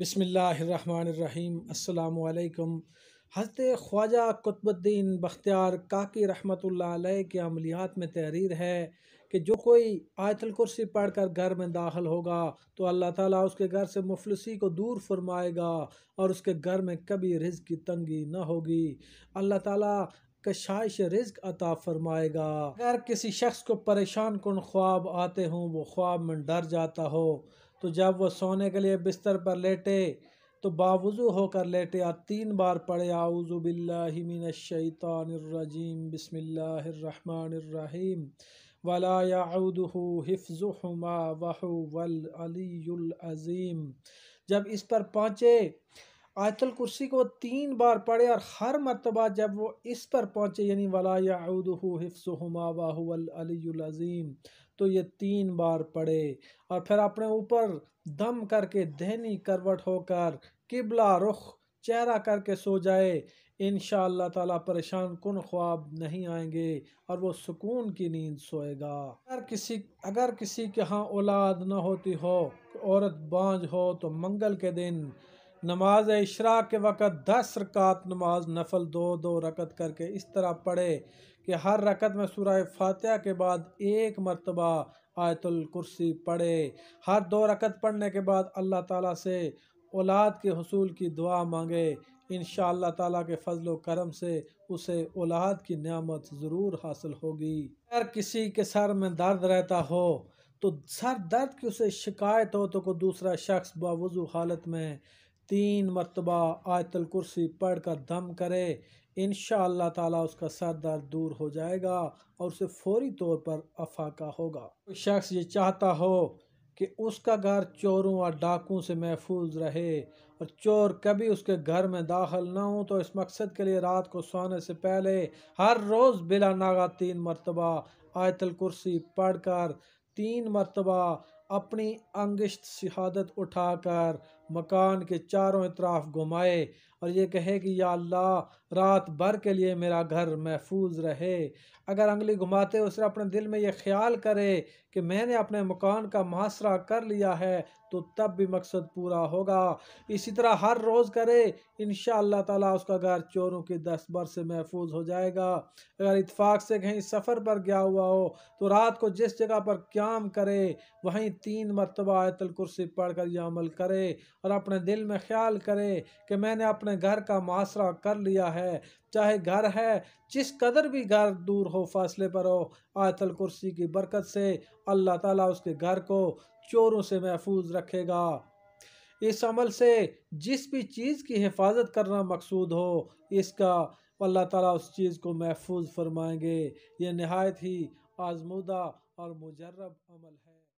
بسم اللہ الرحمن الرحیم۔ السلام علیکم۔ حضرت خواجہ قطب الدین بختیار کاکی رحمۃ اللہ علیہ کے عملیات میں تحریر ہے کہ جو کوئی آیت الکرسی پڑھ کر گھر میں داخل ہوگا تو اللہ تعالیٰ اس کے گھر سے مفلسی کو دور فرمائے گا اور اس کے گھر میں کبھی رزق کی تنگی نہ ہوگی۔ اللہ تعالیٰ کشائش رزق عطا فرمائے گا۔ اگر کسی شخص کو پریشان کن خواب آتے ہوں، وہ خواب میں ڈر جاتا ہو، تو جب وہ سونے کے لیے بستر پر لیٹے تو باوضو ہو کر لیٹے اور 3 بار پڑھے اعوذ باللہ من الشیطان الرجیم بسم اللہ الرحمن الرحیم ولا یعودہ حفظہما وہو العلی العظیم۔ جب اس پر پہنچے آیت الکرسی کو 3 بار پڑھے اور ہر مرتبہ جب وہ اس پر پہنچے یعنی ولا یعودہ حفظہما وہو العلی العظیم تو یہ 3 بار پڑھے اور پھر اپنے اوپر دم کر کے دہنی کروٹ ہو کر قبلہ رخ چہرہ کر کے سو جائے، انشاءاللہ تعالیٰ پریشان کن خواب نہیں آئیں گے اور وہ سکون کی نیند سوئے گا۔ اگر کسی کے ہاں اولاد نہ ہوتی ہو، عورت بانجھ ہو، تو منگل کے دن نماز اشراق کے وقت 10 رکعت نماز نفل 2 رکعت کر کے اس طرح پڑھے کہ ہر رکعت میں سورہ فاتحہ کے بعد 1 مرتبہ آیت الکرسی پڑھے۔ ہر 2 رکعت پڑھنے کے بعد اللہ تعالیٰ سے اولاد کے حصول کی دعا مانگے، انشاءاللہ تعالیٰ کے فضل و کرم سے اسے اولاد کی نعمت ضرور حاصل ہوگی۔ اگر کسی کے سر میں درد رہتا ہو تو سر درد کی اسے شکایت ہو تو کوئی دوسرا شخص باوضو حالت میں 3 مرتبہ آیت الکرسی پڑھ کر دم کرے، انشاءاللہ تعالیٰ اس کا سر درد دور ہو جائے گا اور اسے فوری طور پر افاقہ ہوگا۔ کوئی شخص یہ چاہتا ہو کہ اس کا گھر چوروں اور ڈاکوں سے محفوظ رہے اور چور کبھی اس کے گھر میں داخل نہ ہوں، تو اس مقصد کے لیے رات کو سونے سے پہلے ہر روز بلا ناغہ 3 مرتبہ آیت الکرسی پڑھ کر 3 مرتبہ اپنی انگشت شہادت اٹھا کر مکان کے چاروں اطراف گھمائے اور یہ کہے کہ یا اللہ رات بھر کے لیے میرا گھر محفوظ رہے۔ اگر انگلی گھماتے اسے اپنے دل میں یہ خیال کرے کہ میں نے اپنے مکان کا محاصرہ کر لیا ہے تو تب بھی مقصد پورا ہوگا۔ اسی طرح ہر روز کرے، انشاءاللہ تعالیٰ اس کا گھر چوروں کی دست برد سے محفوظ ہو جائے گا۔ اگر اتفاق سے کہیں سفر پر گیا ہوا ہو تو رات کو جس جگہ پر قیام کرے وہیں 3 مرتبہ آیت الکرسی پڑھ کر یہ عمل کرے اور اپنے دل میں خیال کرے کہ میں نے اپنے گھر کا محاصرہ کر لیا ہے، چاہے گھر ہے جس قدر بھی گھر دور ہو، فاصلے پر ہو، آیت الکرسی کی برکت سے اللہ تعالیٰ اس کے گھر کو چوروں سے محفوظ رکھے گا۔ اس عمل سے جس بھی چیز کی حفاظت کرنا مقصود ہو اس کا اللہ تعالیٰ اس چیز کو محفوظ فرمائیں گے۔ یہ نہایت ہی آزمودہ اور مجرب عمل ہے۔